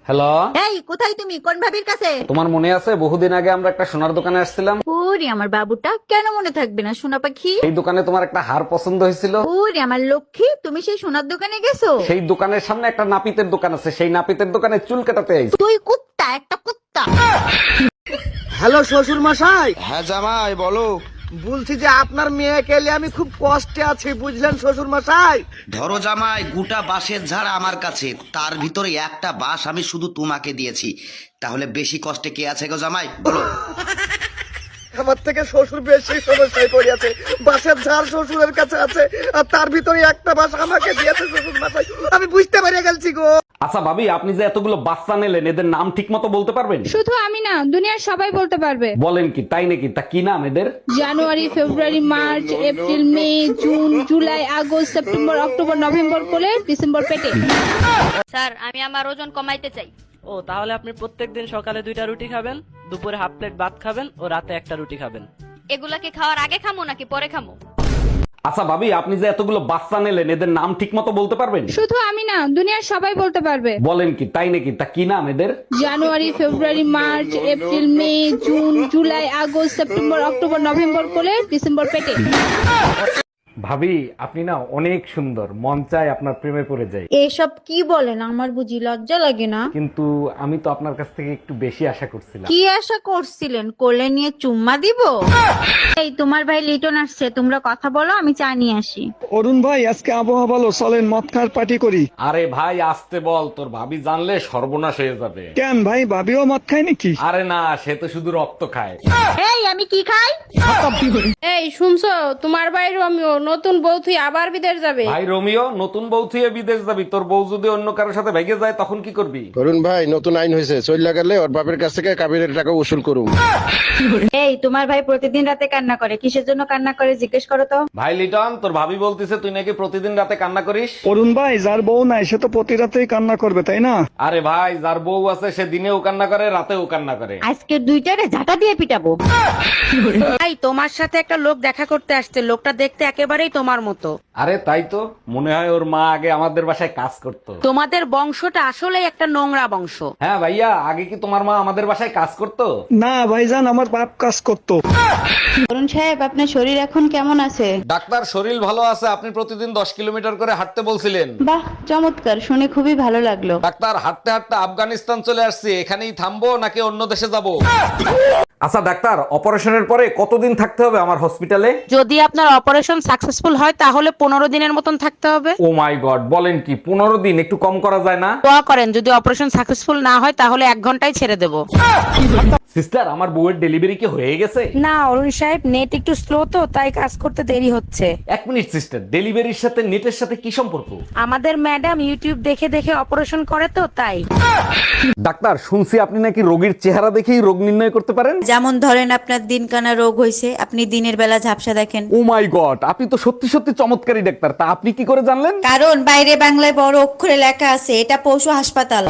Hello, এই কোথায় তুমি? কোন ভাবির কাছে? তোমার মনে আছে বহুদিন আগে আমরা একটা সোনার দোকানে আসছিলাম? ওরে আমার বাবুটা, কেন মনে থাকবে না সোনা পাখি? এই দোকানে তোমার একটা হার পছন্দ হয়েছিল। ওরে আমার লক্ষ্মী, তুমি সেই সোনার দোকানে গেছো? সেই দোকানের সামনে একটা নাপিতের দোকান আছে, সেই নাপিতের দোকানে চুল কাটাতে আইছি। তুই কুত্তা, একটা কুত্তা। হ্যালো শ্বশুর মশাই, হ্যাঁ জামাই বলো। বলছি যে আপনার মেয়েকে নিয়ে আমি খুব কষ্টে আছি, বুঝলেন শ্বশুর মশাই? ধরো জামাই, গোটা বাঁশের ঝাড় আমার কাছে, তার ভিতরে একটা বাঁশ আমি শুধু তোমাকে দিয়েছি, তাহলে বেশি কষ্টে কে আছে গো জামাই বলো? আমার থেকে শ্বশুর বেশি সমস্যায় পড়িয়াছে। বাসের ঝাড় শ্বশুরের কাছে আছে, আর তার ভিতরে একটা বাস আমাকে দিয়েছে শ্বশুর মশাই। আমি বুঝতে পেরে গেছি গো। আচ্ছা ভাবি, আপনি যে এতগুলো বাচ্চা নিলেন, এদের নাম ঠিক মতো বলতে পারবেন? শুধু আমি না, দুনিয়ার সবাই বলতে পারবে। বলেন কি, তাই নাকি? তা কি নাম এদের? January, February, March, April, May, June, July, August, September, October, November কোলে, ডিসেম্বর পেটে। স্যার, আমি আমার ওজন কমাইতে চাই। ও তাহলে আপনি প্রত্যেকদিন সকালে 2টা রুটি খাবেন, দুপুরে হাফ প্লেট ভাত খাবেন ও রাতে একটা রুটি খাবেন। এগুলাকে খাওয়ার আগে খামো নাকি পরে খামো? আচ্ছা ভাবি, আপনি যে এতগুলো বাচ্চা নিলেন, এদের নাম ঠিক মতো বলতে পারবেন? শুধু আমি না, দুনিয়ার সবাই বলতে পারবে। বলেন কি, তাই নাকি? তা কি নাম এদের? January, February, March, April, May, June, July, August, September, October, November কোলে, ডিসেম্বর পেটে। ভাবি, আপনি না অনেক সুন্দর, মন চায় আপনার প্রেমে পড়ে যাই। এসব কি বলেন? আমার বুঝি লজ্জা লাগে না? কিন্তু আমি তো আপনার কাছ থেকে একটু বেশি আশা করছিলাম। কি আশা করছিলেন? কোলে নিয়ে চুম্মা দিব? এই তোমার ভাই লিটন আসছে, তোমরা কথা বলো, আমি চা নিয়ে আসি। অরুণ ভাই, আজকে আবহাওয়া ভালো, চলেন মদ খাওয়ার পার্টি করি। আরে ভাই আসতে বল, তোর ভাবি জানলে সর্বনাশ হয়ে যাবে। কেন ভাই, ভাবিও মদ খায় নাকি? আরে না, সে তো শুধু রক্ত খায়। এই আমি কি খাই? এই শুনছো, তোমার ভাই রোমিও নতুন বউ তুই আবার বিদেশ যাবে। ভাই রোমিও নতুন বউ থুয়ে বিদেশ যাবি? তোর বউ যদি অন্য কারোর সাথে ভেগে যায় তখন কি করবি? অরুণ ভাই, নতুন আইন হয়েছে, চইলা গেলে ওর বাপের কাছ থেকে কাবিনের টাকা উসুল করুম। এই তোমার ভাই প্রতিদিন রাতে কান্না করে, কিসের জন্য কান্না করে জিজ্ঞেস করো তো। ভাই লিটন, তোর ভাবি বলতিছে তুই নাকি প্রতিদিন রাতে কান্না করিস। অরুণ ভাই, যার বউ নাই সে তো প্রতি রাতেই কান্না করবে, তাই না? আরে ভাই, যার বউ আছে সে দিনেও কান্না করে, রাতেও কান্না করে। আজকে দুইটারে ঝাঁটা দিয়ে পিটাবো। ভাই, তোমার সাথে একটা লোক দেখা করতে আসছে, লোকটা দেখতে একেবারেই তোমার মতো। আরে তাই তো, মনে হয় ওর মা আগে আমাদের বাসায় কাজ করতো। তোমাদের বংশটা আসলেই একটা নোংরা বংশ। হ্যাঁ ভাইয়া, আগে কি তোমার মা আমাদের বাসায় কাজ করতো? না ভাইজান, আমার বাপ কাজ করতো। অরুণ সাহেব, আপনার শরীর এখন কেমন আছে? ডাক্তার, শরীর ভালো আছে। আপনি প্রতিদিন 10 কিলোমিটার করে হাঁটতে বলছিলেন। বাহ, চমৎকার, শুনে খুবই ভালো লাগলো। ডাক্তার, হাঁটতে হাঁটতে আফগানিস্তান চলে আসছি, এখানেই থামবো নাকি অন্য দেশে যাব? আচ্ছা ডাক্তার, অপারেশনের পরে কতদিন থাকতে হবে আমার হসপিটালে? যদি আপনার অপারেশন সাকসেসফুল হয় তাহলে 15 দিনের মতন থাকতে হবে। ও মাই গড, বলেন কি? 15 দিন? একটু কম করা যায় না? দোয়া করেন, যদি অপারেশন সাকসেসফুল না হয় তাহলে 1 ঘন্টায় ছেড়ে দেব। সিস্টার, আমার বউয়ের ডেলিভারি কি হয়ে গেছে? না অরুণ সাহেব, নেট একটু স্লো তো, তাই কাজ করতে দেরি হচ্ছে। 1 মিনিট সিস্টার, ডেলিভারির সাথে নেটের সাথে কি সম্পর্ক? আমাদের ম্যাডাম ইউটিউব দেখে দেখে অপারেশন করে তো, তাই। ডাক্তার, শুনছি আপনি নাকি রোগীর চেহারা দেখেই রোগ নির্ণয় করতে পারেন। যেমন ধরেন আপনার দিনকানা রোগ হয়েছে, আপনি দিনের বেলা ঝাপসা দেখেন। ও মাই গড, আপনি তো সত্যি সত্যি চমৎকারী ডাক্তার। তা আপনি কি করে জানলেন? কারণ বাইরে বাংলায় বড় অক্ষরে লেখা আছে, এটা পশু হাসপাতাল।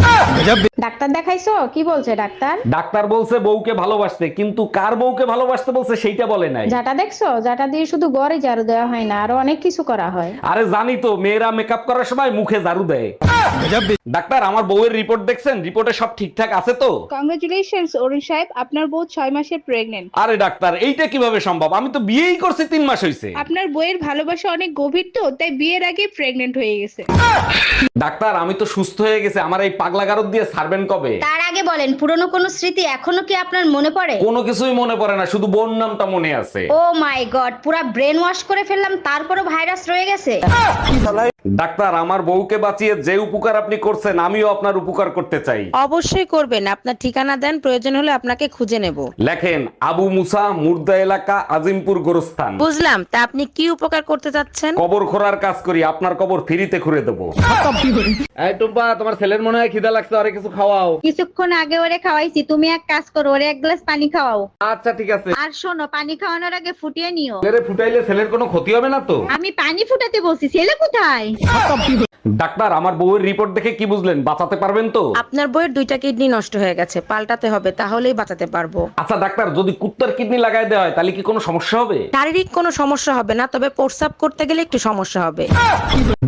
ডাক্তার দেখাইছো? কি বলছে ডাক্তার? ডাক্তার বলছে বউকে ভালোবাসতে, কিন্তু কার বউকে ভালোবাসতে বলছে সেইটা বলে নাই। যাটা দেখছো, যাটা দিয়ে শুধু গড়ে ঝাড়ু দেওয়া হয় না, আরো অনেক কিছু করা হয়। আরে জানি তো, মেয়েরা মেকআপ করার সময় মুখে ঝাড়ু দেয়। ডাক্তার, আমার বউয়ের রিপোর্ট দেখছেন? রিপোর্টে সব ঠিকঠাক আছে তো? কংগ্রেচুলেশনস অরুণ সাহেব, আপনার বউ 6 মাসের প্রেগনেন্ট। আরে ডাক্তার, এইটা কিভাবে সম্ভব? আমি তো বিয়েই করছি 3 মাস হয়েছে। আপনার বইয়ের ভালোবাসা অনেক গভীর তো, তাই বিয়ের আগে প্রেগনেন্ট হয়ে গেছে। ডাক্তার, আমি তো সুস্থ হয়ে গেছে, আমার এই পাগলা গারদ দিয়ে ছাড়বেন কবে? তার আগে বলেন, পুরনো কোনো স্মৃতি এখনো কি আপনার মনে পড়ে? কোনো কিছুই মনে পড়ে না, শুধু বোন নামটা মনে আছে। ও মাই গড, পুরা ব্রেন ওয়াশ করে ফেললাম, তারপরও ভাইরাস রয়ে গেছে। ডাক্তার, আমার বউকে বাঁচিয়ে যে উপকার আপনি করছেন, আমিও আপনার উপকার করতে চাই। অবশ্যই করবেন, আপনার ঠিকানা দেন, প্রয়োজন হলে আপনাকে খুঁজে নেব। লেখেন, আবু মুসা, মুর্দা এলাকা, আজিমপুর গোরস্থান। বুঝলাম, তা আপনি কি উপকার করতে চাচ্ছেন? কবর খোঁড়ার কাজ করি, আপনার কবর ফ্রিতে খুঁড়ে দেবো। এই টুম্পা, তোমার ছেলের মনে হয় খিদা লাগছে, আরে কিছু খাওয়াও। কিছুক্ষণ আগে ওরে খাওয়াইছি, তুমি এক কাজ করো, ওরে 1 গ্লাস পানি খাওয়াও। আচ্ছা ঠিক আছে। আর শোনো, পানি খাওয়ানোর আগে ফুটিয়ে নিও। ছেলেরে ফুটাইলে ছেলের কোনো ক্ষতি হবে না তো? আমি পানি ফুটাতে বলছি, ছেলে কোথায়? ডাক্তার, আমার বউয়ের রিপোর্ট দেখে কি বুঝলেন? বাঁচাতে পারবেন তো? আপনার বইয়ের 2টা কিডনি নষ্ট হয়ে গেছে, পাল্টাতে হবে, তাহলেই বাঁচাতে পারবো। আচ্ছা ডাক্তার, যদি কুত্তার কিডনি লাগাই দেওয়া হয় তাহলে কি কোনো সমস্যা হবে? শারীরিক কোনো সমস্যা হবে না, তবে প্রস্রাব করতে গেলে একটু সমস্যা হবে।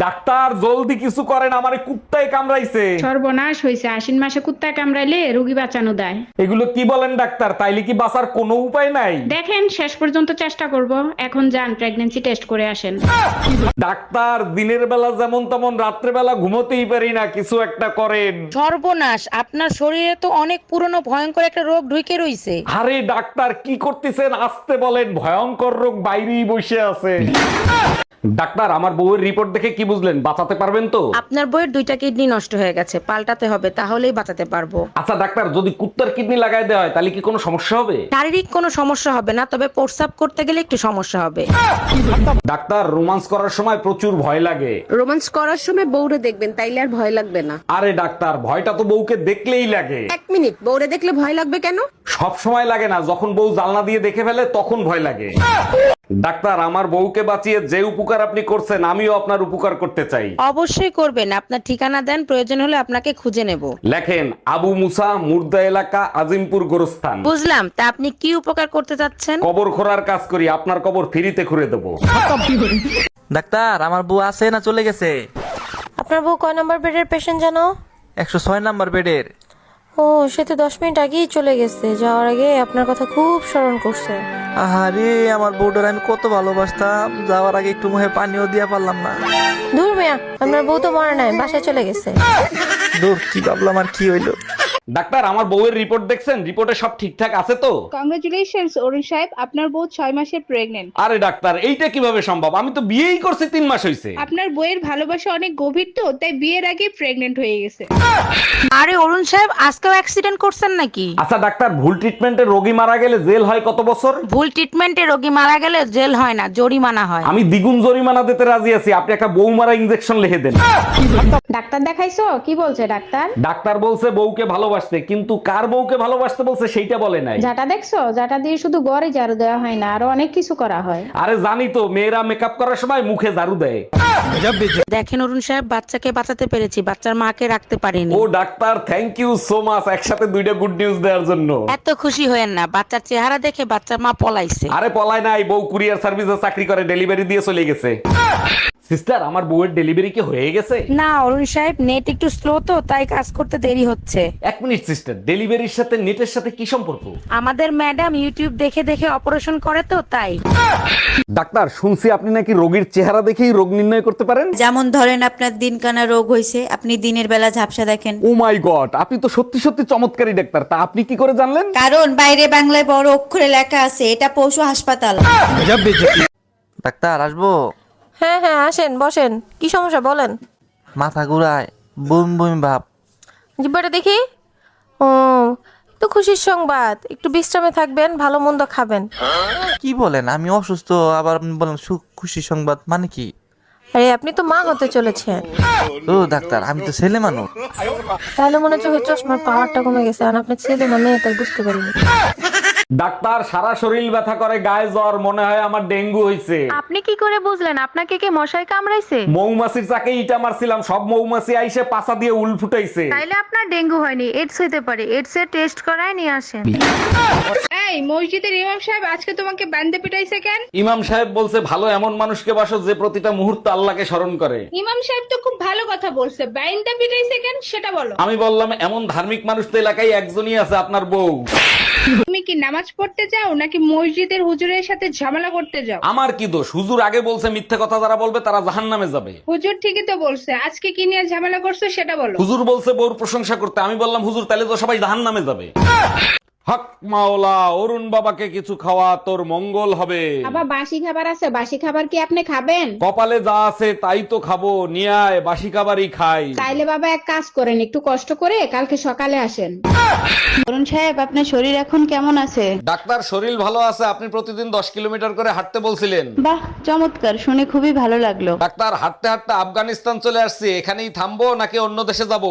ডাক্তার, জলদি কিছু করেন, আমার কুত্তায় কামড়াইছে। সর্বনাশ হয়েছে, আশ্বিন মাসে কুত্তা কামড়াইলে রোগী বাঁচানো দেয়। এগুলো কি বলেন ডাক্তার? তাইলে কি বাঁচার কোনো উপায় নাই? দেখেন শেষ পর্যন্ত চেষ্টা করব। এখন যান প্রেগন্যান্সি টেস্ট করে আসেন। ডাক্তার, দিনের বেলা যেমন তেমন রাত্রে বেলা ঘুমোতেই পারি না, কিছু একটা করেন। সর্বনাশ, আপনার শরীরে তো অনেক পুরনো ভয়ঙ্কর একটা রোগ ঢুকে রইছে। আরে ডাক্তার, কি করতেছেন? আসতে বলেন, ভয়ঙ্কর রোগ বাইরেই বসে আছে। ডাক্তার, আমার বউয়ের রিপোর্ট দেখে কি বুঝলেন? বাঁচাতে পারবেন তো? আপনার বইয়ের 2টা কিডনি নষ্ট হয়ে গেছে, পাল্টাতে হবে, তাহলেই বাঁচাতে পারবো। আচ্ছা ডাক্তার, যদি কুত্তার কিডনি লাগাই দেওয়া হয় তাহলে কি কোনো সমস্যা হবে? শারীরিক কোনো সমস্যা হবে না, তবে প্রস্রাব করতে গেলে একটু সমস্যা হবে। ডাক্তার, রোমান্স করার সময় প্রচুর ভয় লাগে। রোমান্স করার সময় বউরে দেখবেন, তাইলে আর ভয় লাগবে না। আরে ডাক্তার, ভয়টা তো বউকে দেখলেই লাগে। 1 মিনিট, বউরে দেখলে ভয় লাগবে কেন? সব সময় লাগে না, যখন বউ জানলা দিয়ে দেখে ফেলে তখন ভয় লাগে। ডাক্তার, আমার বউকে বাঁচিয়ে যে উপকার আপনি করছেন আমিও আপনার উপকার করতে চাই। অবশ্যই করবেন, আপনার ঠিকানা দেন, প্রয়োজন হলে আপনাকে খুঁজে নেব। লেখেন, আবু মুসা, মুর্দা এলাকা, আজিমপুর গোরস্থান। বুঝলাম, তা আপনি কি উপকার করতে চাচ্ছেন? কবর খোঁড়ার কাজ করি, আপনার কবর ফ্রিতে খুঁড়ে দেবো। ডাক্তার, আমার বউ আছে না চলে গেছে? আপনার বউ কয় নম্বর বেডের পেশেন্ট জানো? 106 নাম্বার বেডের। ও, সে তো 10 মিনিট আগেই চলে গেছে। যাওয়ার আগে আপনার কথা খুব স্মরণ করছে। আহারে, আমার বউটার আমি কত ভালোবাসতাম, যাওয়ার আগে একটু মুখে পানিও দিয়া পারলাম না। দূর মিয়া, আপনার বউ তো মরে নাই, বাসায় চলে গেছে। দূর, কি ভাবলাম আর কি হইলো। ডাক্তার, আমার বউয়ের রিপোর্ট দেখছেন? রিপোর্টে সব ঠিকঠাক আছে তো? কংগ্রাচুলেশনস অরুণ সাহেব, আপনার বউ 6 মাসের প্রেগন্যান্ট। আরে ডাক্তার, এইটা কিভাবে সম্ভব? আমি তো বিয়েই করছি 3 মাস হয়েছে। আপনার বইয়ের ভালোবাসা অনেক গভীর তো, তাই বিয়ের আগে প্রেগন্যান্ট হয়ে গেছে। আরে অরুণ সাহেব, আজকেও অ্যাক্সিডেন্ট করছেন নাকি? আচ্ছা ডাক্তার, ভুল ট্রিটমেন্টে রোগী মারা গেলে জেল হয় কত বছর? ভুল ট্রিটমেন্টে রোগী মারা গেলে জেল হয় না, জরিমানা হয়। আমি দ্বিগুণ জরিমানা দিতে রাজি আছি, আপনি একটা বউ মারা ইনজেকশন লিখে দেন। ডাক্তার দেখাইছো? কি বলছে ডাক্তার? ডাক্তার বলছে বউকে ভালোবাসতে, কিন্তু কার বউকে ভালোবাসতে বলছে সেইটা বলে নাই। যাটা দেখছো, যাটা দিয়ে শুধু গড়ে ঝাড়ু দেওয়া হয় না, আরো অনেক কিছু করা হয়। আরে জানি তো, মেয়েরা মেকআপ করার সময় মুখে ঝাড়ু দেয়। দেখেন অরুণ সাহেব, বাচ্চাকে বাঁচাতে পেরেছি, বাচ্চার মাকে রাখতে পারিনি। ও doctor, thank you so much, একসাথে 2টা গুড নিউজ দেওয়ার জন্য। এত খুশি হয়েন না, বাচ্চার চেহারা দেখে বাচ্চার মা পলাইছে। আরে পলায় নাই, বউ কুরিয়ার সার্ভিসে চাকরি করে, ডেলিভারি দিয়ে চলে গেছে। সিস্টার, আমার বউয়ের ডেলিভারি কি হয়ে গেছে? না অরুণ সাহেব, নেট একটু স্লো তো, তাই কাজ করতে দেরি হচ্ছে। 1 মিনিট সিস্টার, ডেলিভারির সাথে নেটের সাথে কি সম্পর্ক? আমাদের ম্যাডাম ইউটিউব দেখে দেখে অপারেশন করে তো, তাই। ডাক্তার, শুনছি আপনি নাকি রোগীর চেহারা দেখেই রোগ নির্ণয় করতে পারেন। যেমন ধরেন আপনার দিনকানা রোগ হয়েছে, আপনি দিনের বেলা ঝাপসা দেখেন। ও মাই গড, আপনি তো সত্যি সত্যি চমৎকারী ডাক্তার। তা আপনি কি করে জানলেন? কারণ বাইরে বাংলায় বড় অক্ষরে লেখা আছে, এটা পশু হাসপাতাল। ডাক্তার, আসবো? হ্যাঁ হ্যাঁ, আসেন, বসেন। কি সমস্যা বলেন? মাথা ঘুরায়, বুম বুম ভাব। জিব্বাটা দেখি। ও, তো খুশির সংবাদ, একটু বিশ্রামে থাকবেন, ভালো মন্দ খাবেন। কি বলেন? আমি অসুস্থ, আবার আপনি বলেন সুখ খুশি সংবাদ, মানে কি? আরে আপনি তো মা হতে চলেছেন। ও ডাক্তার, আমি তো ছেলে মানুষ। তাহলে মনে হচ্ছে চশমার পাওয়ারটা কমে গেছে, আর আপনি ছেলে না মেয়ে তাই বুঝতে পারিনি। ডাক্তার, সারা শরীর ব্যথা করে, গায়ে জ্বর, মনে হয় আমার ডেঙ্গু হয়েছে। আপনি কি করে বুঝলেন? আপনাকে কি মশাই কামড়াইছে? মৌমাছির চাকে ইটা মারছিলাম, সব মৌমাছি আইসে পাছা দিয়ে উল ফুটাইছে। তাইলে আপনার ডেঙ্গু হয়নি, এডস হইতে পারে। এডস এর টেস্ট করায় নিয়ে আসেন। এই মসজিদের ইমাম সাহেব আজকে তোমাকে বান্দে পিটাইছে কেন? ইমাম সাহেব বলছে, ভালো এমন মানুষকে বাসো যে প্রতিটা মুহূর্তে আল্লাহকে স্মরণ করে। ইমাম সাহেব তো খুব ভালো কথা বলছে, বান্দে পিটাইছে কেন সেটা বলো। আমি বললাম, এমন ধার্মিক মানুষ তো এলাকায় একজনই আছে, আপনার বউ। তুমি কি নামাজ পড়তে যাও নাকি মসজিদের হুজুরের সাথে ঝামেলা করতে যাও? আমার কি দোষ? হুজুর আগে বলছে মিথ্যে কথা যারা বলবে তারা জাহান্নামে যাবে। হুজুর ঠিকই তো বলছে, আজকে কি নিয়ে ঝামেলা করছো সেটা বলো। হুজুর বলছে বউর প্রশংসা করতে, আমি বললাম হুজুর তাহলে তো সবাই জাহান্নামে যাবে। হক মাওলা, অরুণ বাবাকে কিছু খাওয়া, তোর মঙ্গল হবে। আবার বাসি খাবার আছে, বাসি খাবার কি আপনি খাবেন? কপালে যা আছে তাই তো খাবো, নিয়ে আয়, বাসি খাবারই খাই। তাইলে বাবা এক কাজ করেন, একটু কষ্ট করে কালকে সকালে আসেন। অরুণ সাহেব, আপনার শরীর এখন কেমন আছে? ডাক্তার, শরীর ভালো আছে। আপনি প্রতিদিন 10 কিলোমিটার করে হাঁটতে বলছিলেন। বাহ, চমৎকার, শুনে খুবই ভালো লাগলো। ডাক্তার, হাঁটতে হাঁটতে আফগানিস্তান চলে আসছি, এখানেই থামবো নাকি অন্য দেশে যাব?